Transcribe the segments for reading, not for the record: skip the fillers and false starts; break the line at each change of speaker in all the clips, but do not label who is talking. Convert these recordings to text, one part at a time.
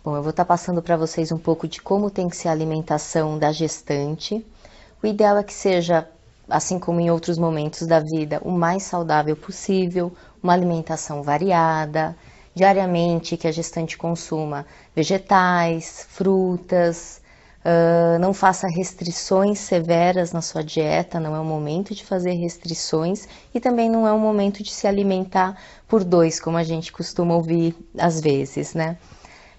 Bom, eu vou estar passando para vocês um pouco de como tem que ser a alimentação da gestante. O ideal é que seja, assim como em outros momentos da vida, o mais saudável possível, uma alimentação variada, diariamente que a gestante consuma vegetais, frutas, não faça restrições severas na sua dieta, não é o momento de fazer restrições e também não é o momento de se alimentar por dois, como a gente costuma ouvir às vezes, né?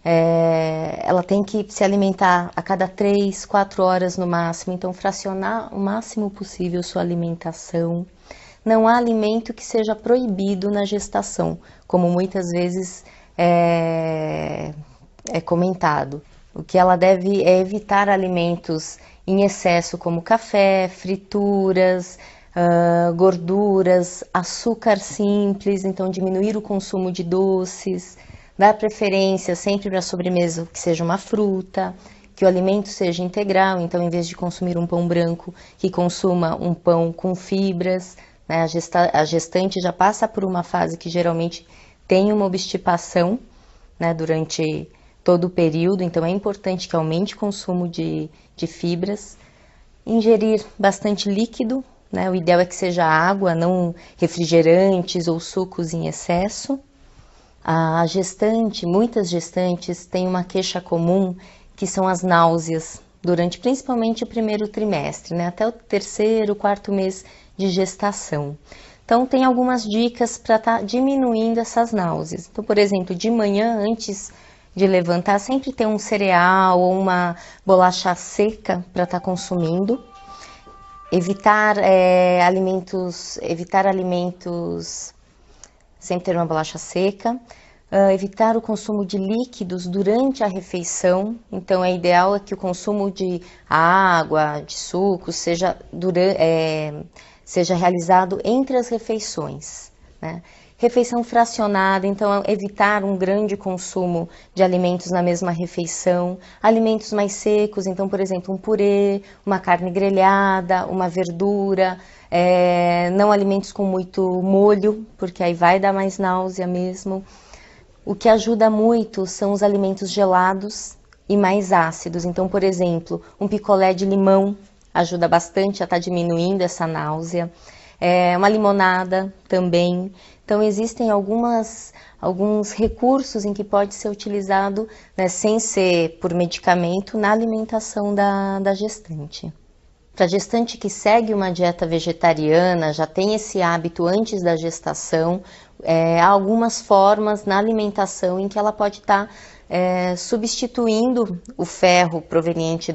Ela tem que se alimentar a cada 3, 4 horas no máximo, então fracionar o máximo possível sua alimentação. Não há alimento que seja proibido na gestação, como muitas vezes é comentado. O que ela deve é evitar alimentos em excesso, como café, frituras, gorduras, açúcar simples, então diminuir o consumo de doces, dar preferência sempre para a sobremesa que seja uma fruta, que o alimento seja integral, então em vez de consumir um pão branco, que consuma um pão com fibras, né? A gestante já passa por uma fase que geralmente tem uma obstipação, né, durante todo o período, então é importante que aumente o consumo de fibras, ingerir bastante líquido, né, o ideal é que seja água, não refrigerantes ou sucos em excesso. A gestante, muitas gestantes têm uma queixa comum que são as náuseas, durante principalmente o primeiro trimestre, né, até o terceiro, quarto mês de gestação. Então, tem algumas dicas para estar diminuindo essas náuseas. Então, por exemplo, de manhã, antes de levantar, sempre ter um cereal ou uma bolacha seca para estar consumindo. Evitar alimentos, sempre ter uma bolacha seca. Evitar o consumo de líquidos durante a refeição. Então, é ideal que o consumo de água, de sucos, seja realizado entre as refeições, né? Refeição fracionada, então evitar um grande consumo de alimentos na mesma refeição. Alimentos mais secos, então, por exemplo, um purê, uma carne grelhada, uma verdura. Não alimentos com muito molho, porque aí vai dar mais náusea mesmo. O que ajuda muito são os alimentos gelados e mais ácidos. Então, por exemplo, um picolé de limão ajuda bastante a estar diminuindo essa náusea. Uma limonada também. Então, existem alguns recursos em que pode ser utilizado, né, sem ser por medicamento, na alimentação da gestante. Para a gestante que segue uma dieta vegetariana, já tem esse hábito antes da gestação, há algumas formas na alimentação em que ela pode estar substituindo o ferro proveniente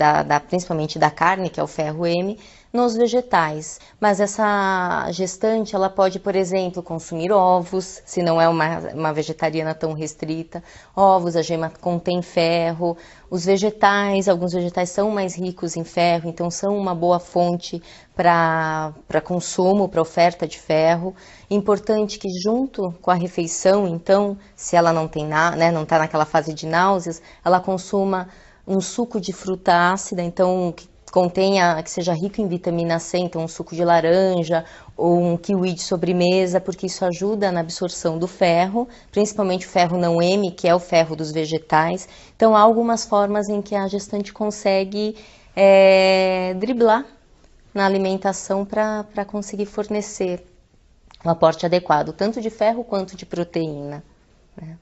principalmente da carne, que é o ferro M, nos vegetais. Mas essa gestante, ela pode, por exemplo, consumir ovos, se não é uma vegetariana tão restrita. Ovos, a gema contém ferro. Os vegetais, alguns vegetais são mais ricos em ferro, então são uma boa fonte para consumo, para oferta de ferro. Importante que junto com a refeição, então, se ela não tem não está naquela fase de náuseas, ela consuma um suco de fruta ácida, então que seja rico em vitamina C, então um suco de laranja ou um kiwi de sobremesa, porque isso ajuda na absorção do ferro, principalmente o ferro não M, que é o ferro dos vegetais. Então há algumas formas em que a gestante consegue driblar na alimentação para conseguir fornecer um aporte adequado, tanto de ferro quanto de proteína, né?